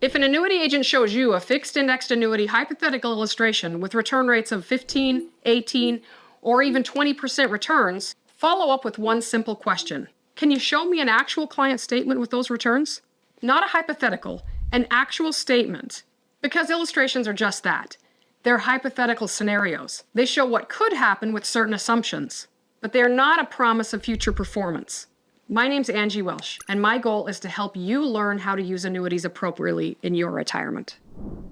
If an annuity agent shows you a fixed indexed annuity hypothetical illustration with return rates of 15, 18, or even 20% returns, follow up with one simple question. Can you show me an actual client statement with those returns? Not a hypothetical, an actual statement. Because illustrations are just that. They're hypothetical scenarios. They show what could happen with certain assumptions, but they're not a promise of future performance. My name's Angie Welsh, and my goal is to help you learn how to use annuities appropriately in your retirement.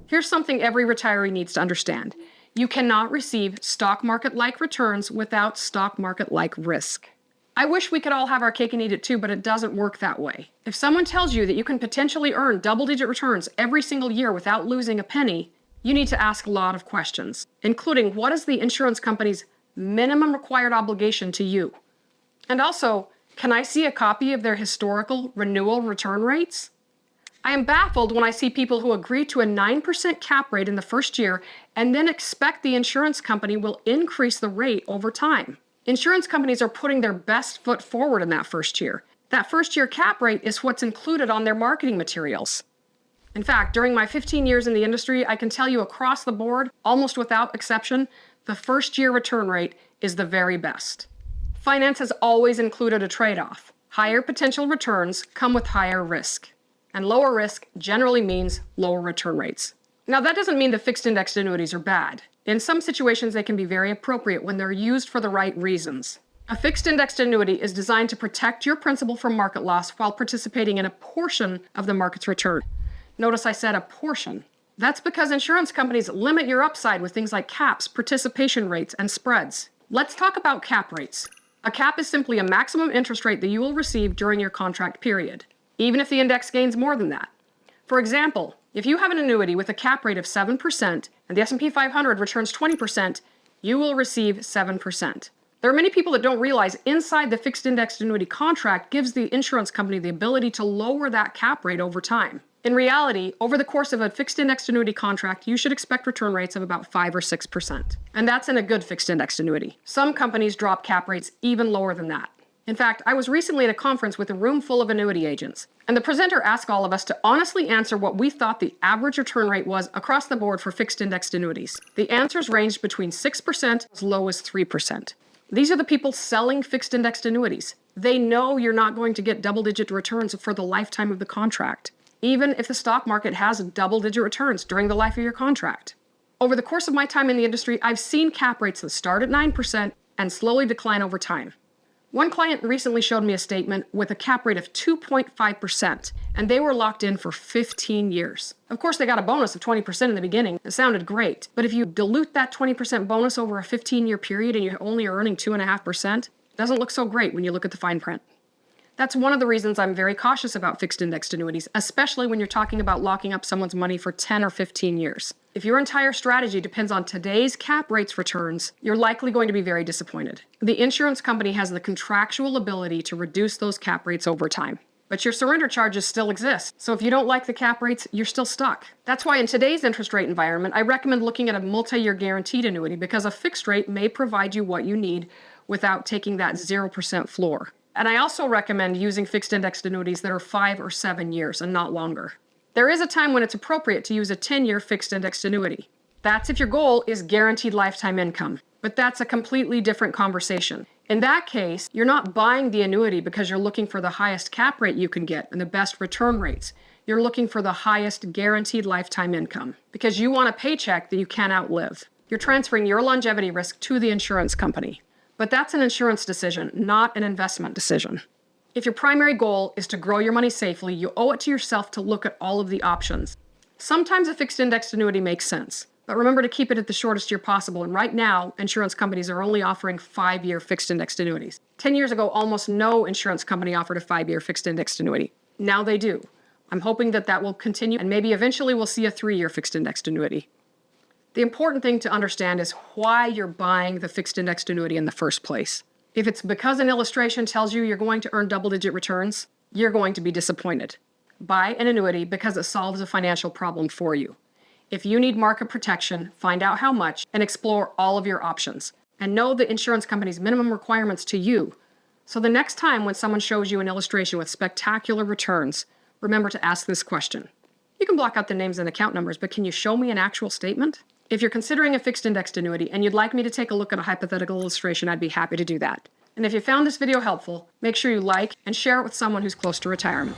Here's something every retiree needs to understand. You cannot receive stock market-like returns without stock market-like risk. I wish we could all have our cake and eat it too, but it doesn't work that way. If someone tells you that you can potentially earn double-digit returns every single year without losing a penny, you need to ask a lot of questions, including what is the insurance company's minimum required obligation to you? And also, can I see a copy of their historical renewal return rates? I am baffled when I see people who agree to a 9% cap rate in the first year and then expect the insurance company will increase the rate over time. Insurance companies are putting their best foot forward in that first year. That first year cap rate is what's included on their marketing materials. In fact, during my 15 years in the industry, I can tell you across the board, almost without exception, the first year return rate is the very best. Finance has always included a trade-off. Higher potential returns come with higher risk, and lower risk generally means lower return rates. Now, that doesn't mean the fixed indexed annuities are bad. In some situations, they can be very appropriate when they're used for the right reasons. A fixed indexed annuity is designed to protect your principal from market loss while participating in a portion of the market's return. Notice I said a portion. That's because insurance companies limit your upside with things like caps, participation rates, and spreads. Let's talk about cap rates. A cap is simply a maximum interest rate that you will receive during your contract period, even if the index gains more than that. For example, if you have an annuity with a cap rate of 7% and the S&P 500 returns 20%, you will receive 7%. There are many people that don't realize inside the fixed indexed annuity contract gives the insurance company the ability to lower that cap rate over time. In reality, over the course of a fixed indexed annuity contract, you should expect return rates of about 5 or 6%. And that's in a good fixed indexed annuity. Some companies drop cap rates even lower than that. In fact, I was recently at a conference with a room full of annuity agents, and the presenter asked all of us to honestly answer what we thought the average return rate was across the board for fixed indexed annuities. The answers ranged between 6% as low as 3%. These are the people selling fixed indexed annuities. They know you're not going to get double-digit returns for the lifetime of the contract, even if the stock market has double-digit returns during the life of your contract. Over the course of my time in the industry, I've seen cap rates that start at 9% and slowly decline over time. One client recently showed me a statement with a cap rate of 2.5%, and they were locked in for 15 years. Of course, they got a bonus of 20% in the beginning. It sounded great, but if you dilute that 20% bonus over a 15-year period and you're only earning 2.5%, it doesn't look so great when you look at the fine print. That's one of the reasons I'm very cautious about fixed indexed annuities, especially when you're talking about locking up someone's money for 10 or 15 years. If your entire strategy depends on today's cap rates returns, you're likely going to be very disappointed. The insurance company has the contractual ability to reduce those cap rates over time. But your surrender charges still exist, so if you don't like the cap rates, you're still stuck. That's why in today's interest rate environment, I recommend looking at a multi-year guaranteed annuity because a fixed rate may provide you what you need without taking that 0% floor. And I also recommend using fixed indexed annuities that are 5 or 7 years and not longer. There is a time when it's appropriate to use a 10-year fixed indexed annuity. That's if your goal is guaranteed lifetime income. But that's a completely different conversation. In that case, you're not buying the annuity because you're looking for the highest cap rate you can get and the best return rates. You're looking for the highest guaranteed lifetime income because you want a paycheck that you can't outlive. You're transferring your longevity risk to the insurance company. But that's an insurance decision, not an investment decision. If your primary goal is to grow your money safely, you owe it to yourself to look at all of the options. Sometimes a fixed indexed annuity makes sense, but remember to keep it at the shortest year possible. And right now, insurance companies are only offering 5-year fixed indexed annuities. 10 years ago, almost no insurance company offered a 5-year fixed indexed annuity. Now they do. I'm hoping that that will continue, and maybe eventually we'll see a 3-year fixed indexed annuity. The important thing to understand is why you're buying the fixed indexed annuity in the first place. If it's because an illustration tells you you're going to earn double-digit returns, you're going to be disappointed. Buy an annuity because it solves a financial problem for you. If you need market protection, find out how much and explore all of your options. And know the insurance company's minimum requirements to you. So the next time when someone shows you an illustration with spectacular returns, remember to ask this question. You can block out the names and account numbers, but can you show me an actual statement? If you're considering a fixed indexed annuity and you'd like me to take a look at a hypothetical illustration, I'd be happy to do that. And if you found this video helpful, make sure you like and share it with someone who's close to retirement.